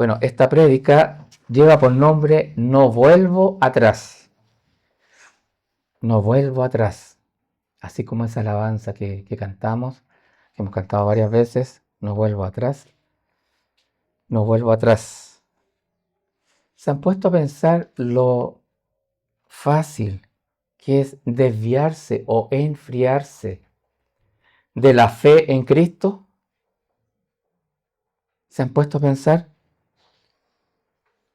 Bueno, esta prédica lleva por nombre No vuelvo atrás. No vuelvo atrás. Así como esa alabanza que cantamos, que hemos cantado varias veces. No vuelvo atrás. No vuelvo atrás. ¿Se han puesto a pensar lo fácil que es desviarse o enfriarse de la fe en Cristo? ¿Se han puesto a pensar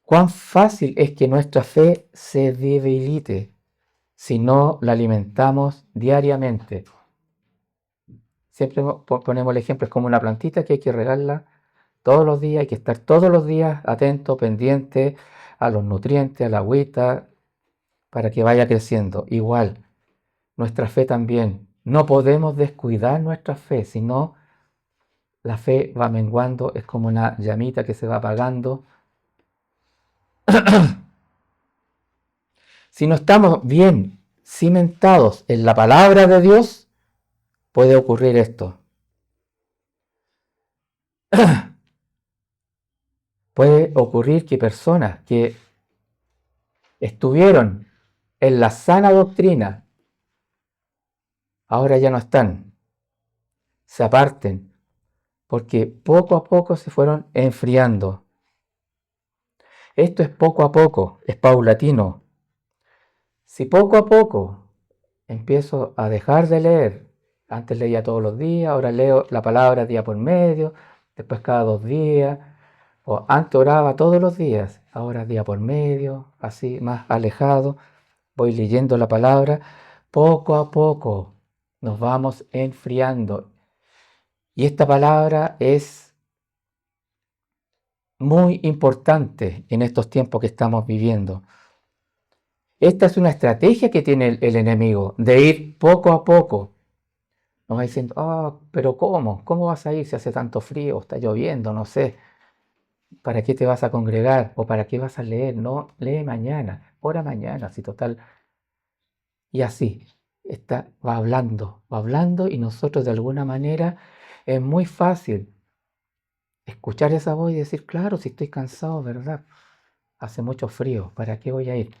cuán fácil es que nuestra fe se debilite si no la alimentamos diariamente? Siempre ponemos el ejemplo, es como una plantita que hay que regarla todos los días, hay que estar todos los días atento, pendiente a los nutrientes, a la agüita, para que vaya creciendo. Igual, nuestra fe también. No podemos descuidar nuestra fe, sino la fe va menguando, es como una llamita que se va apagando. Si no estamos bien cimentados en la palabra de Dios, puede ocurrir esto. Puede ocurrir que personas que estuvieron en la sana doctrina, ahora ya no están, se aparten, porque poco a poco se fueron enfriando. Esto es poco a poco, es paulatino. Si poco a poco empiezo a dejar de leer, antes leía todos los días, ahora leo la palabra día por medio, después cada 2 días, o antes oraba todos los días, ahora día por medio, así más alejado, voy leyendo la palabra, poco a poco nos vamos enfriando. Y esta palabra es muy importante en estos tiempos que estamos viviendo. Esta es una estrategia que tiene el enemigo, de ir poco a poco. Nos va diciendo, pero ¿cómo? ¿Cómo vas a ir si hace tanto frío, está lloviendo, no sé? ¿Para qué te vas a congregar? ¿O para qué vas a leer? No, lee mañana, ora mañana, si total. Y así, va hablando y nosotros de alguna manera es muy fácil escuchar esa voz y decir, claro, si estoy cansado, ¿verdad? Hace mucho frío, ¿para qué voy a ir?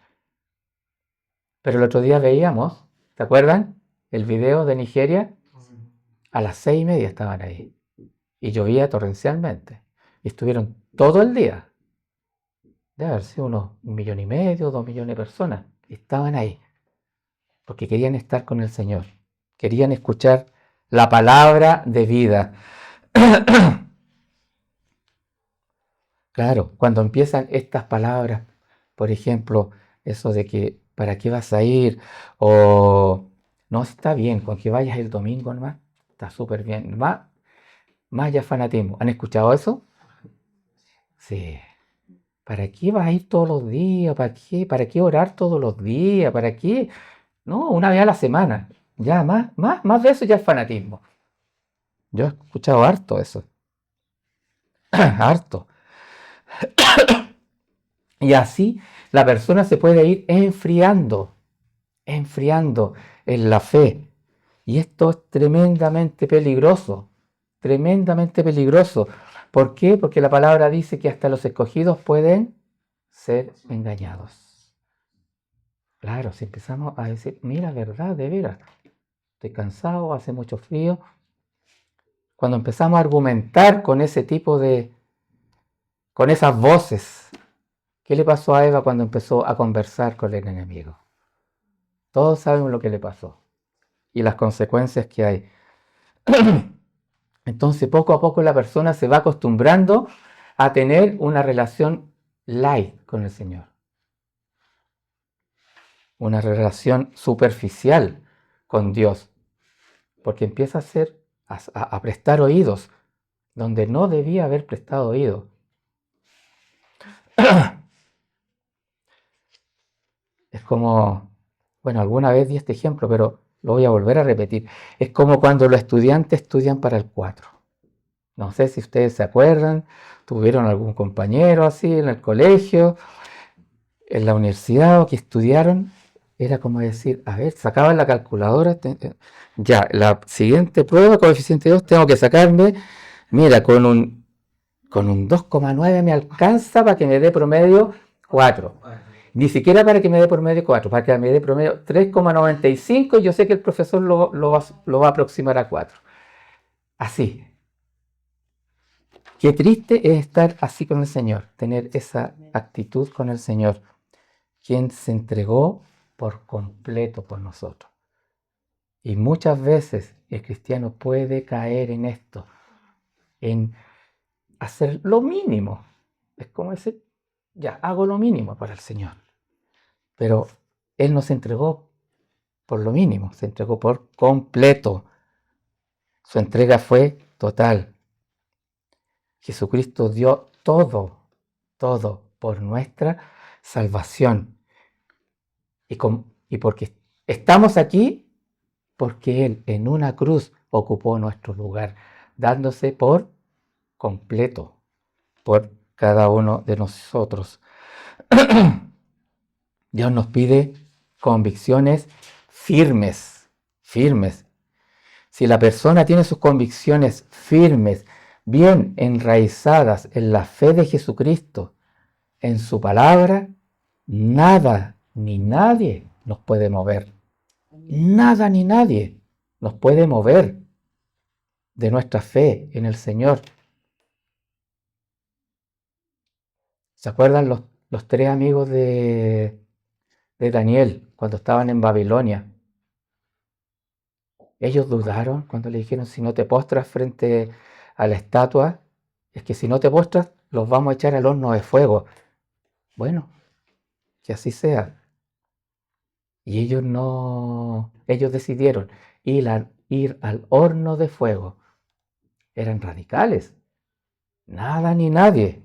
Pero el otro día veíamos, ¿te acuerdan? El video de Nigeria, a las 6:30 estaban ahí y llovía torrencialmente y estuvieron todo el día. Debe haber sido unos 1,5 millones, 2 millones de personas. Estaban ahí porque querían estar con el Señor, querían escuchar la palabra de vida. Claro, cuando empiezan estas palabras, por ejemplo, eso de que ¿para qué vas a ir? O no, está bien, con que vayas el domingo nomás, está súper bien. Más ya fanatismo. ¿Han escuchado eso? Sí. ¿Para qué vas a ir todos los días? ¿Para qué? ¿Para qué orar todos los días? ¿Para qué? No, una vez a la semana. Ya, más de eso ya es fanatismo. Yo he escuchado harto eso. Harto. Y así la persona se puede ir enfriando en la fe. Y esto es tremendamente peligroso, tremendamente peligroso. ¿Por qué? Porque la palabra dice que hasta los escogidos pueden ser engañados. Claro, si empezamos a decir, mira, verdad, de veras, estoy cansado, hace mucho frío. Cuando empezamos a argumentar con ese tipo con esas voces, ¿qué le pasó a Eva cuando empezó a conversar con el enemigo? Todos sabemos lo que le pasó y las consecuencias que hay. Entonces, poco a poco la persona se va acostumbrando a tener una relación light con el Señor. Una relación superficial con Dios. Porque empieza a prestar oídos donde no debía haber prestado oídos. Es como, bueno, alguna vez di este ejemplo, pero lo voy a volver a repetir. Es como cuando los estudiantes estudian para el 4. No sé si ustedes se acuerdan, tuvieron algún compañero así en el colegio, en la universidad, o que estudiaron. Era como decir, a ver, sacaban la calculadora, ya, la siguiente prueba, coeficiente 2, tengo que sacarme, mira, con un Con un 2,9 me alcanza para que me dé promedio 4. Ni siquiera para que me dé promedio 4, para que me dé promedio 3,95 y yo sé que el profesor lo va a aproximar a 4. Así. Qué triste es estar así con el Señor, tener esa actitud con el Señor, quien se entregó por completo por nosotros. Y muchas veces el cristiano puede caer en esto, en hacer lo mínimo. Es como decir, ya, hago lo mínimo para el Señor. Pero Él no se entregó por lo mínimo, se entregó por completo. Su entrega fue total. Jesucristo dio todo, todo por nuestra salvación. Y porque estamos aquí, porque Él en una cruz ocupó nuestro lugar, dándose por completo por cada uno de nosotros. Dios nos pide convicciones firmes, firmes. Si la persona tiene sus convicciones firmes, bien enraizadas en la fe de Jesucristo, en su palabra, nada ni nadie nos puede mover. Nada ni nadie nos puede mover de nuestra fe en el Señor. ¿Se acuerdan los tres amigos de Daniel cuando estaban en Babilonia? Ellos dudaron cuando le dijeron, si no te postras frente a la estatua, es que si no te postras, los vamos a echar al horno de fuego. Bueno, que así sea. Y ellos decidieron ir al horno de fuego. Eran radicales. Nada ni nadie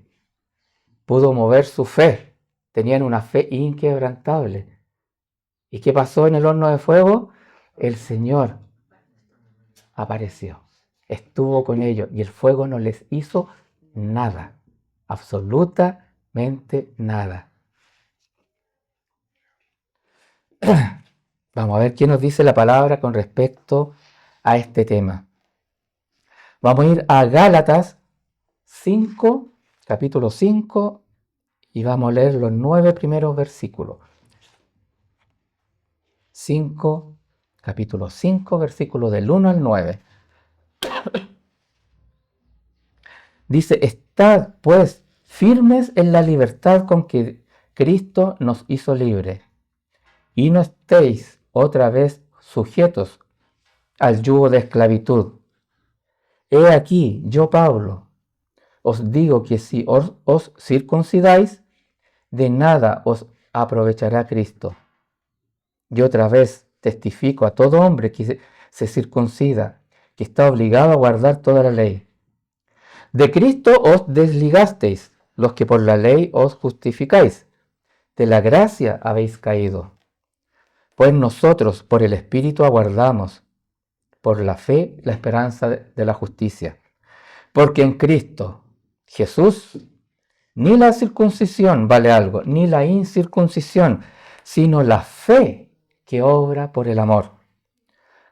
pudo mover su fe. Tenían una fe inquebrantable. ¿Y qué pasó en el horno de fuego? El Señor apareció, estuvo con ellos y el fuego no les hizo nada, absolutamente nada. Vamos a ver qué nos dice la palabra con respecto a este tema. Vamos a ir a Gálatas 5, capítulo 5, y vamos a leer los 9 primeros versículos. 5, capítulo 5, versículo del 1 al 9. Dice, estad pues firmes en la libertad con que Cristo nos hizo libres, y no estéis otra vez sujetos al yugo de esclavitud. He aquí, yo Pablo, os digo que si os circuncidáis, de nada os aprovechará Cristo. Y otra vez testifico a todo hombre que se circuncida, que está obligado a guardar toda la ley. De Cristo os desligasteis, los que por la ley os justificáis. De la gracia habéis caído. Pues nosotros por el Espíritu aguardamos, por la fe, la esperanza de la justicia. Porque en Cristo Jesús ni la circuncisión vale algo, ni la incircuncisión, sino la fe que obra por el amor.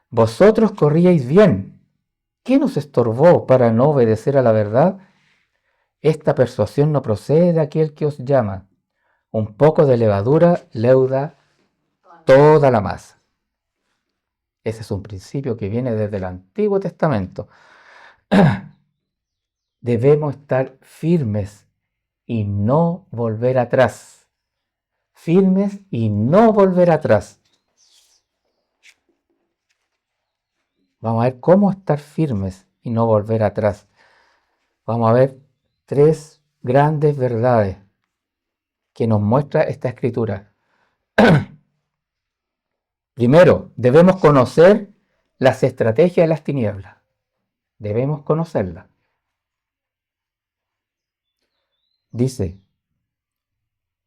Vosotros corríais bien. ¿Qué nos estorbó para no obedecer a la verdad? Esta persuasión no procede de aquel que os llama. Un poco de levadura leuda toda la masa. Ese es un principio que viene desde el Antiguo Testamento. Debemos estar firmes y no volver atrás. Firmes y no volver atrás. Vamos a ver cómo estar firmes y no volver atrás. Vamos a ver 3 grandes verdades que nos muestra esta escritura. Primero, debemos conocer las estrategias de las tinieblas. Debemos conocerlas. Dice,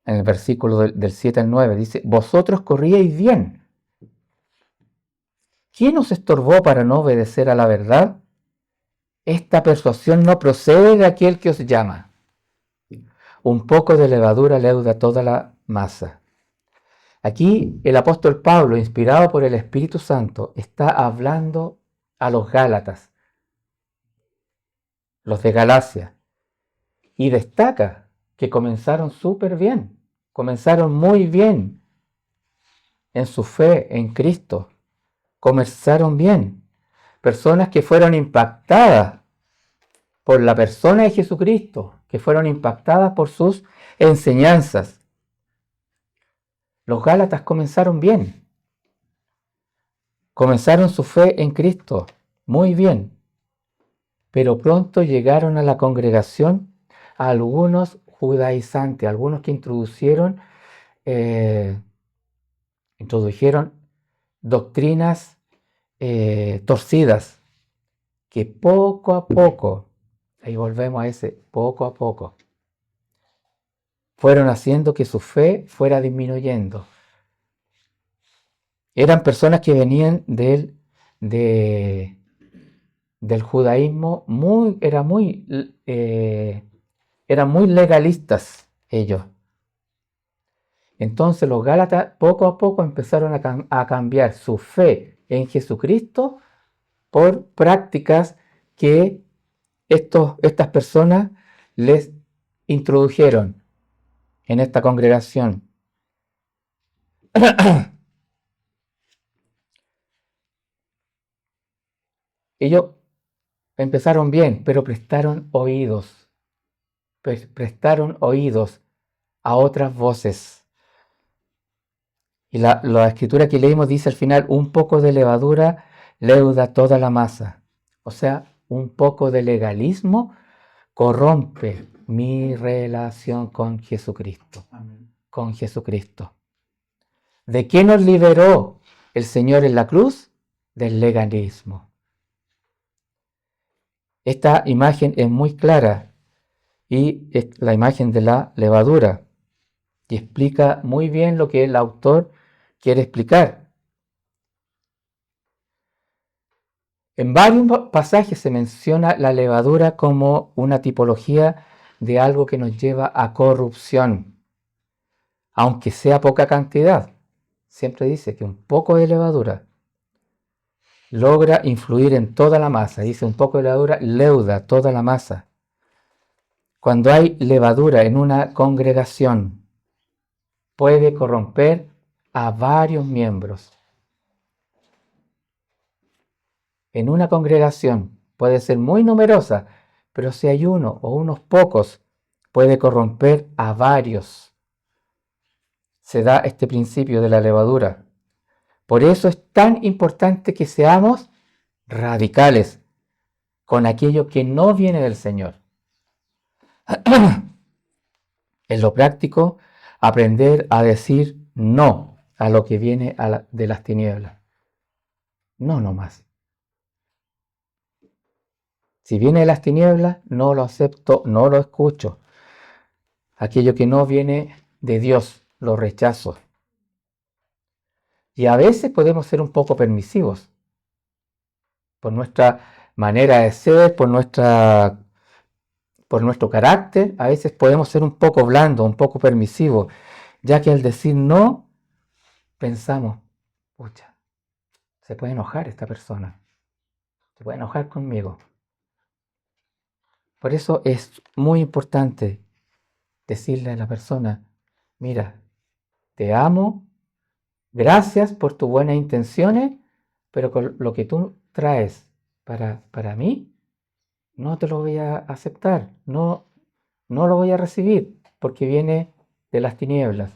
en el versículo del 7 al 9, dice, vosotros corríais bien. ¿Quién os estorbó para no obedecer a la verdad? Esta persuasión no procede de aquel que os llama. Un poco de levadura leuda toda la masa. Aquí el apóstol Pablo, inspirado por el Espíritu Santo, está hablando a los Gálatas, los de Galacia, Y destaca que comenzaron súper bien, comenzaron muy bien en su fe en Cristo, comenzaron bien. Personas que fueron impactadas por la persona de Jesucristo, que fueron impactadas por sus enseñanzas. Los Gálatas comenzaron bien, comenzaron su fe en Cristo muy bien, pero pronto llegaron a la congregación a algunos judaizantes, algunos que introdujeron doctrinas torcidas, que poco a poco, ahí volvemos a ese poco a poco, fueron haciendo que su fe fuera disminuyendo. Eran personas que venían del judaísmo, eran muy legalistas ellos. Entonces los Gálatas poco a poco empezaron a cambiar su fe en Jesucristo por prácticas que estas personas les introdujeron en esta congregación. Ellos empezaron bien, pero prestaron oídos a otras voces. Y la escritura que leímos dice al final, un poco de levadura leuda toda la masa. O sea, un poco de legalismo corrompe mi relación con Jesucristo. Amén. Con Jesucristo. ¿De qué nos liberó el Señor en la cruz? Del legalismo. Esta imagen es muy clara y es la imagen de la levadura y explica muy bien lo que el autor quiere explicar. En varios pasajes se menciona la levadura como una tipología de algo que nos lleva a corrupción, aunque sea poca cantidad. Siempre dice que un poco de levadura logra influir en toda la masa. Dice un poco de levadura leuda toda la masa. Cuando hay levadura en una congregación, puede corromper a varios miembros. En una congregación puede ser muy numerosa, pero si hay uno o unos pocos, puede corromper a varios. Se da este principio de la levadura. Por eso es tan importante que seamos radicales con aquello que no viene del Señor. En lo práctico, aprender a decir no a lo que viene de las tinieblas. No nomás. Si viene de las tinieblas, no lo acepto, no lo escucho. Aquello que no viene de Dios, lo rechazo. Y a veces podemos ser un poco permisivos por nuestra manera de ser, por nuestro carácter. A veces podemos ser un poco blandos, un poco permisivos, ya que al decir no, pensamos, pucha, se puede enojar esta persona, se puede enojar conmigo. Por eso es muy importante decirle a la persona, mira, te amo, gracias por tus buenas intenciones, pero con lo que tú traes para mí, no te lo voy a aceptar, no lo voy a recibir, porque viene de las tinieblas.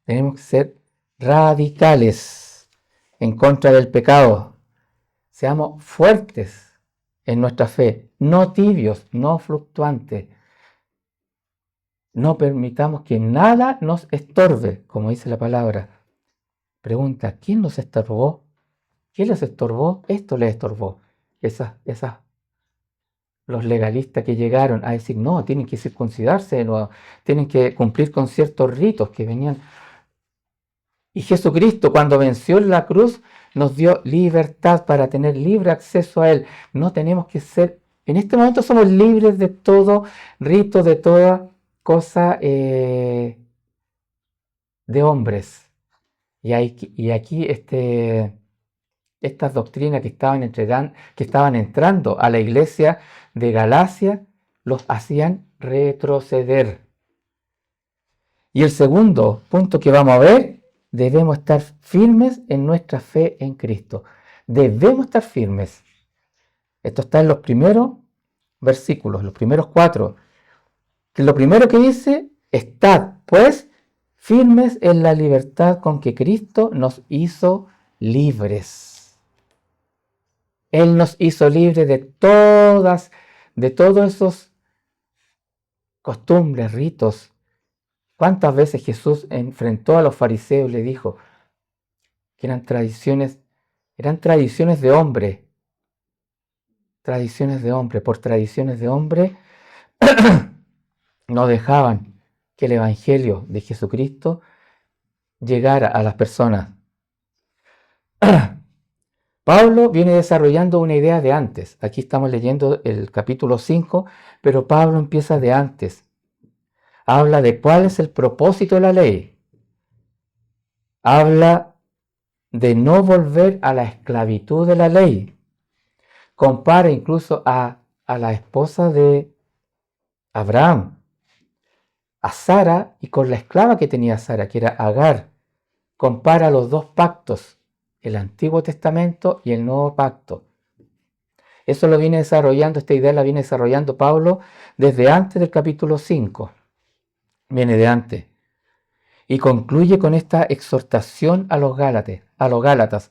Tenemos que ser radicales en contra del pecado. Seamos fuertes en nuestra fe, no tibios, no fluctuantes. No permitamos que nada nos estorbe, como dice la palabra. Pregunta, ¿quién nos estorbó? ¿Quién les estorbó? Esto les estorbó. Los legalistas que llegaron a decir, no, tienen que circuncidarse, no, tienen que cumplir con ciertos ritos que venían. Y Jesucristo, cuando venció en la cruz, nos dio libertad para tener libre acceso a Él. No tenemos que ser, en este momento somos libres de todo rito, de toda cosa de hombres. Y aquí estas doctrinas que estaban entrando a la iglesia de Galacia, los hacían retroceder. Y el segundo punto que vamos a ver, debemos estar firmes en nuestra fe en Cristo. Debemos estar firmes. Esto está en los primeros versículos, los primeros 4. Que lo primero que dice, estad pues firmes en la libertad con que Cristo nos hizo libres. Él nos hizo libres de todos esos costumbres, ritos. ¿Cuántas veces Jesús enfrentó a los fariseos y le dijo que eran tradiciones de hombre? Por tradiciones de hombre, no dejaban que el Evangelio de Jesucristo llegara a las personas. Pablo viene desarrollando una idea de antes. Aquí estamos leyendo el capítulo 5, pero Pablo empieza de antes. Habla de cuál es el propósito de la ley. Habla de no volver a la esclavitud de la ley. Compara incluso a la esposa de Abraham, a Sara, y con la esclava que tenía Sara, que era Agar. Compara los dos pactos, el Antiguo Testamento y el Nuevo Pacto. Eso lo viene desarrollando, esta idea la viene desarrollando Pablo desde antes del capítulo 5. Viene de antes. Y concluye con esta exhortación a los Gálatas.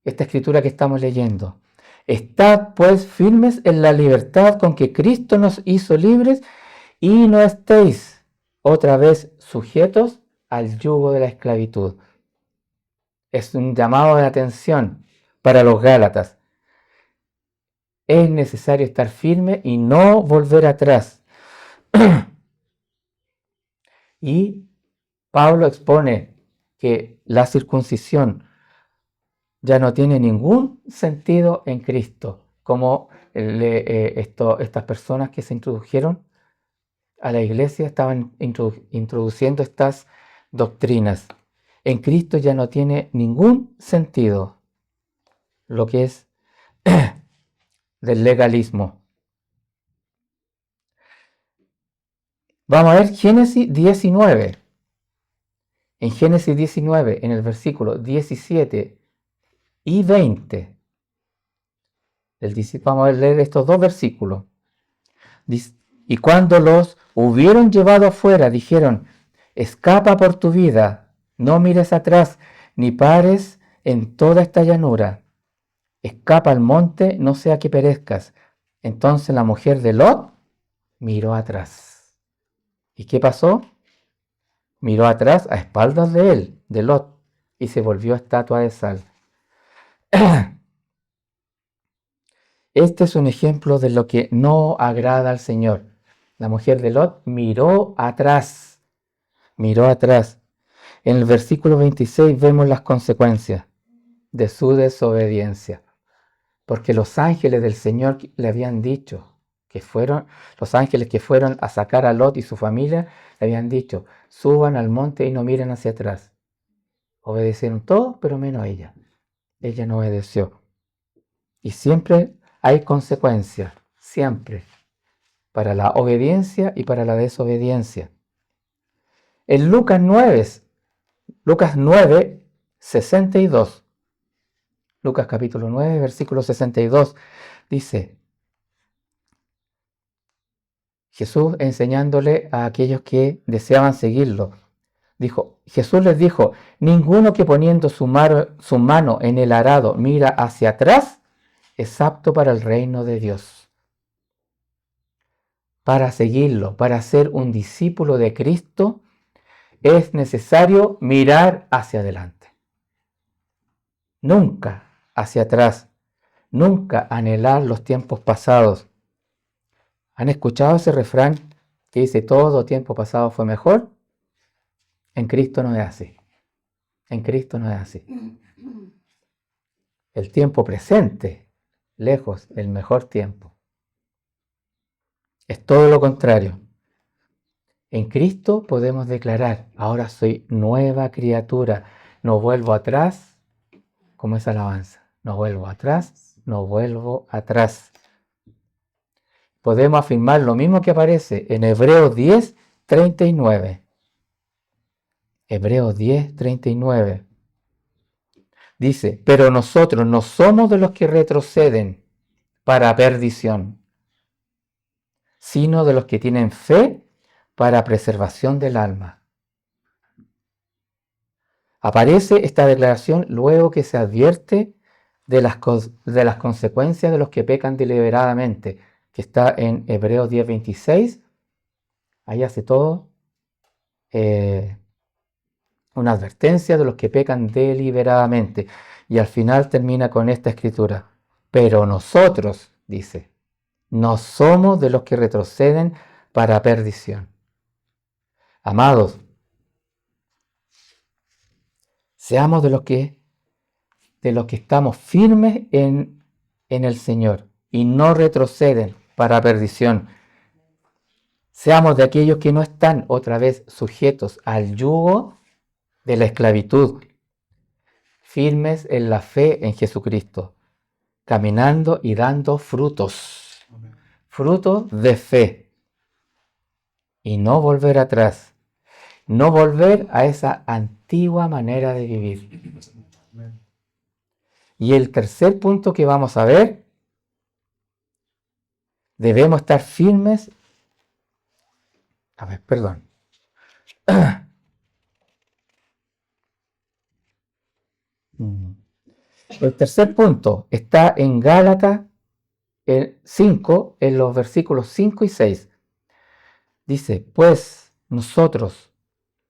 Esta escritura que estamos leyendo. Estad pues firmes en la libertad con que Cristo nos hizo libres y no estéis otra vez sujetos al yugo de la esclavitud. Es un llamado de atención para los Gálatas. Es necesario estar firme y no volver atrás. Y Pablo expone que la circuncisión ya no tiene ningún sentido en Cristo, como estas personas que se introdujeron a la iglesia estaban introduciendo estas doctrinas. En Cristo ya no tiene ningún sentido lo que es del legalismo. Vamos a ver Génesis 19. En Génesis 19, en el versículo 17 y 20. Vamos a leer estos dos versículos. Y cuando los hubieron llevado afuera, dijeron: escapa por tu vida, no mires atrás, ni pares en toda esta llanura. Escapa al monte, no sea que perezcas. Entonces la mujer de Lot miró atrás. ¿Y qué pasó? Miró atrás a espaldas de él, de Lot, y se volvió estatua de sal. Este es un ejemplo de lo que no agrada al Señor. La mujer de Lot miró atrás. Miró atrás. En el versículo 26 vemos las consecuencias de su desobediencia. Porque los ángeles del Señor le habían dicho, los ángeles que fueron a sacar a Lot y su familia, le habían dicho: suban al monte y no miren hacia atrás. Obedecieron todos, pero menos ella. Ella no obedeció. Y siempre hay consecuencias, siempre, para la obediencia y para la desobediencia. En Lucas 9, 62. Lucas capítulo 9, versículo 62, dice: Jesús enseñándole a aquellos que deseaban seguirlo. Jesús les dijo: ninguno que poniendo su mano en el arado mira hacia atrás es apto para el reino de Dios. Para seguirlo, para ser un discípulo de Cristo, es necesario mirar hacia adelante. Nunca hacia atrás. Nunca anhelar los tiempos pasados. ¿Han escuchado ese refrán que dice: todo tiempo pasado fue mejor? En Cristo no es así. En Cristo no es así. El tiempo presente, lejos, el mejor tiempo. Es todo lo contrario. En Cristo podemos declarar: ahora soy nueva criatura. No vuelvo atrás como esa alabanza. No vuelvo atrás, no vuelvo atrás. Podemos afirmar lo mismo que aparece en Hebreos 10, 39. Hebreos 10, 39. Dice, pero nosotros no somos de los que retroceden para perdición, sino de los que tienen fe para preservación del alma. Aparece esta declaración luego que se advierte de las consecuencias de los que pecan deliberadamente, que está en Hebreos 10:26. Ahí hace todo una advertencia de los que pecan deliberadamente. Y al final termina con esta escritura. Pero nosotros, dice, no somos de los que retroceden para perdición. Amados, seamos de los que estamos firmes en el Señor y no retroceden para perdición. Seamos de aquellos que no están otra vez sujetos al yugo de la esclavitud, firmes en la fe en Jesucristo, caminando y dando frutos, frutos de fe, y no volver atrás, no volver a esa antigua manera de vivir. Y el tercer punto que vamos a ver, debemos estar firmes. Perdón. El tercer punto está en Gálatas 5, en los versículos 5 y 6. Dice, pues nosotros,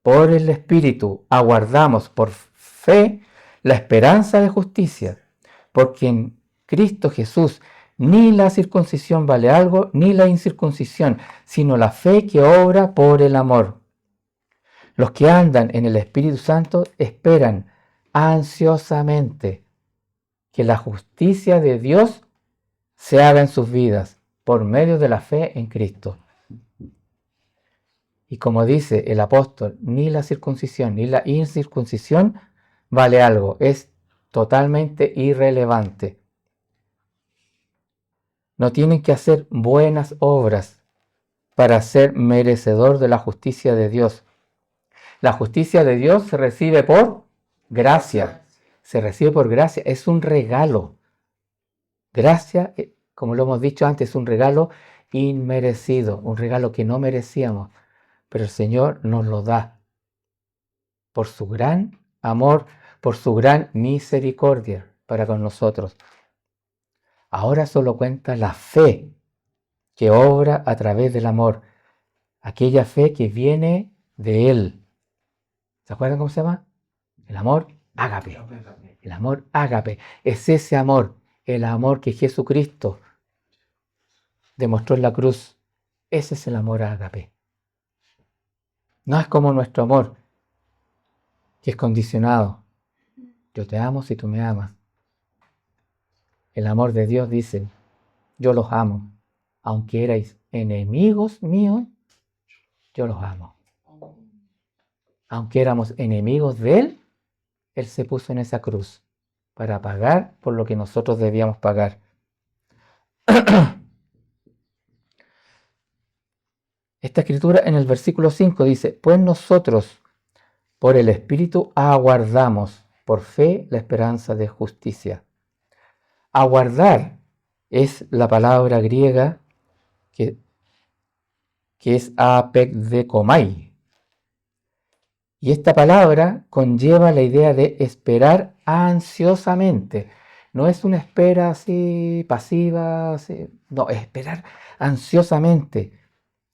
por el Espíritu, aguardamos por fe la esperanza de justicia, porque en Cristo Jesús ni la circuncisión vale algo, ni la incircuncisión, sino la fe que obra por el amor. Los que andan en el Espíritu Santo esperan ansiosamente que la justicia de Dios se haga en sus vidas por medio de la fe en Cristo. Y como dice el apóstol, ni la circuncisión ni la incircuncisión vale algo, es totalmente irrelevante. No tienen que hacer buenas obras para ser merecedor de la justicia de Dios. La justicia de Dios se recibe por gracia. Se recibe por gracia, es un regalo. Gracia, como lo hemos dicho antes, es un regalo inmerecido, un regalo que no merecíamos, pero el Señor nos lo da por su gran amor, por su gran misericordia para con nosotros. Ahora solo cuenta la fe que obra a través del amor, aquella fe que viene de Él. ¿Se acuerdan cómo se llama? El amor ágape. El amor ágape es ese amor, el amor que Jesucristo demostró en la cruz. Ese es el amor ágape. No es como nuestro amor, que es condicionado. Yo te amo si tú me amas. El amor de Dios dice, yo los amo. Aunque erais enemigos míos, yo los amo. Aunque éramos enemigos de Él, Él se puso en esa cruz para pagar por lo que nosotros debíamos pagar. Esta escritura en el versículo 5 dice, pues nosotros por el Espíritu aguardamos por fe la esperanza de justicia. Aguardar es la palabra griega que es apekdekomai. Y esta palabra conlleva la idea de esperar ansiosamente. No es una espera así pasiva, así, no, es esperar ansiosamente,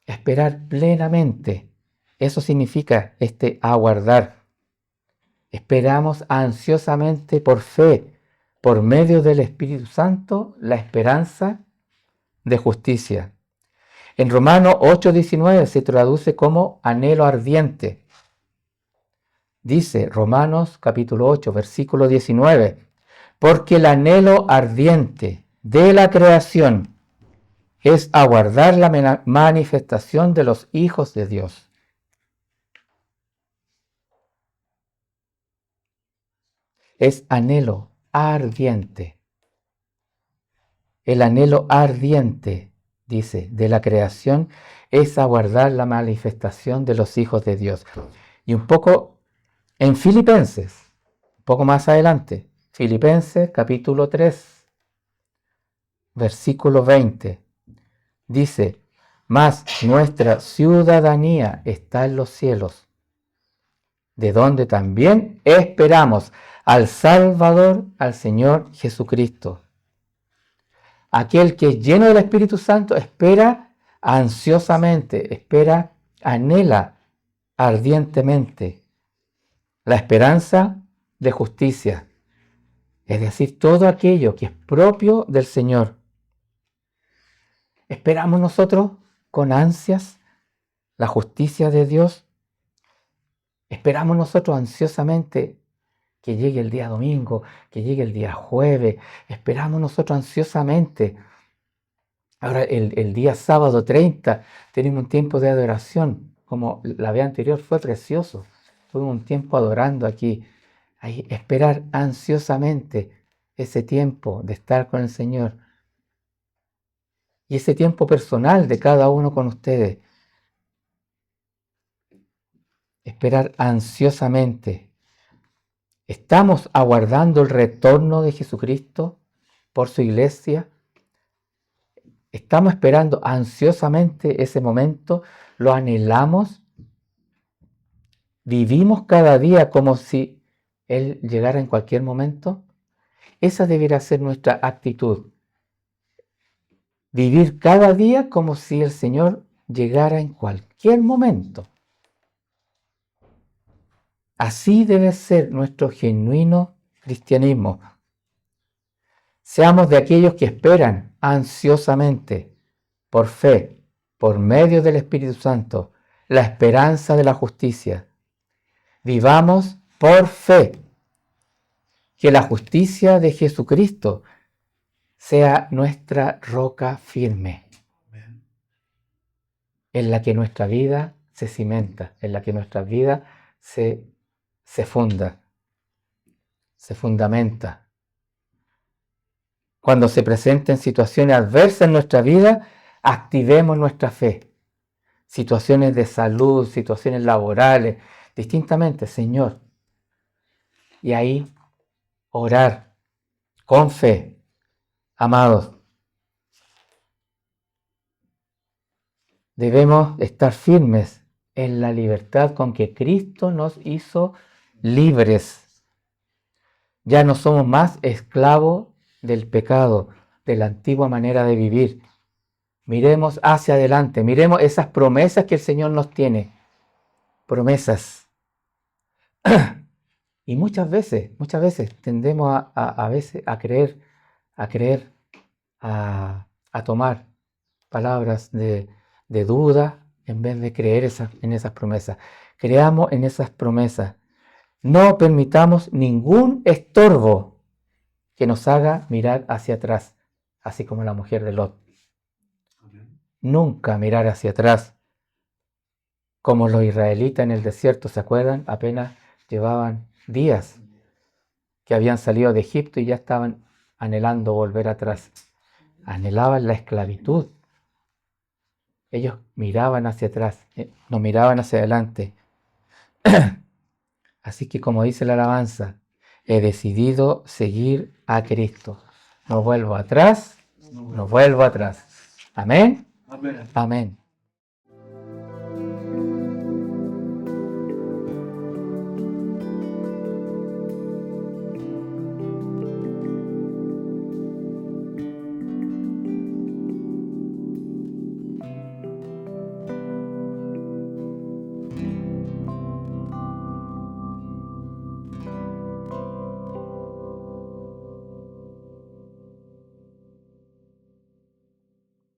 esperar plenamente. Eso significa aguardar. Esperamos ansiosamente por fe, por medio del Espíritu Santo, la esperanza de justicia. En Romanos 8:19 se traduce como anhelo ardiente. Dice Romanos capítulo 8, versículo 19, porque el anhelo ardiente de la creación es aguardar la manifestación de los hijos de Dios. Es anhelo ardiente. El anhelo ardiente, dice, de la creación es aguardar la manifestación de los hijos de Dios. Y un poco en Filipenses, un poco más adelante, Filipenses capítulo 3, versículo 20, dice, mas nuestra ciudadanía está en los cielos, de donde también esperamos al Salvador, al Señor Jesucristo. Aquel que es lleno del Espíritu Santo espera ansiosamente, espera, anhela ardientemente la esperanza de justicia, es decir, todo aquello que es propio del Señor. ¿Esperamos nosotros con ansias la justicia de Dios? ¿Esperamos nosotros ansiosamente que llegue el día domingo, que llegue el día jueves? ¿Esperamos nosotros ansiosamente? Ahora, el día sábado 30 tenemos un tiempo de adoración, como la vez anterior fue precioso. Tuvimos un tiempo adorando aquí. Ahí, esperar ansiosamente ese tiempo de estar con el Señor. Y ese tiempo personal de cada uno con ustedes. Esperar ansiosamente. ¿Estamos aguardando el retorno de Jesucristo por su iglesia? ¿Estamos esperando ansiosamente ese momento? ¿Lo anhelamos? ¿Vivimos cada día como si Él llegara en cualquier momento? Esa debería ser nuestra actitud. Vivir cada día como si el Señor llegara en cualquier momento. Así debe ser nuestro genuino cristianismo. Seamos de aquellos que esperan ansiosamente, por fe, por medio del Espíritu Santo, la esperanza de la justicia. Vivamos por fe. Que la justicia de Jesucristo sea nuestra roca firme, en la que nuestra vida se cimenta, en la que nuestra vida se fundamenta. Cuando se presenten situaciones adversas en nuestra vida, activemos nuestra fe. Situaciones de salud, situaciones laborales, distintamente, Señor. Y ahí orar con fe. Amados, debemos estar firmes en la libertad con que Cristo nos hizo libres. Ya no somos más esclavos del pecado, de la antigua manera de vivir. Miremos hacia adelante, miremos esas promesas que el Señor nos tiene. Promesas. Y muchas veces tendemos a creer, a tomar palabras de duda en vez de creer en esas promesas. Creamos en esas promesas. No permitamos ningún estorbo que nos haga mirar hacia atrás, así como la mujer de Lot. Nunca mirar hacia atrás, como los israelitas en el desierto, ¿se acuerdan? Apenas llevaban días que habían salido de Egipto y ya estaban anhelando volver atrás. Anhelaban la esclavitud. Ellos miraban hacia atrás, no miraban hacia adelante. Así que, como dice la alabanza, he decidido seguir a Cristo. No vuelvo atrás, no vuelvo atrás. Amén. Amén. Amén.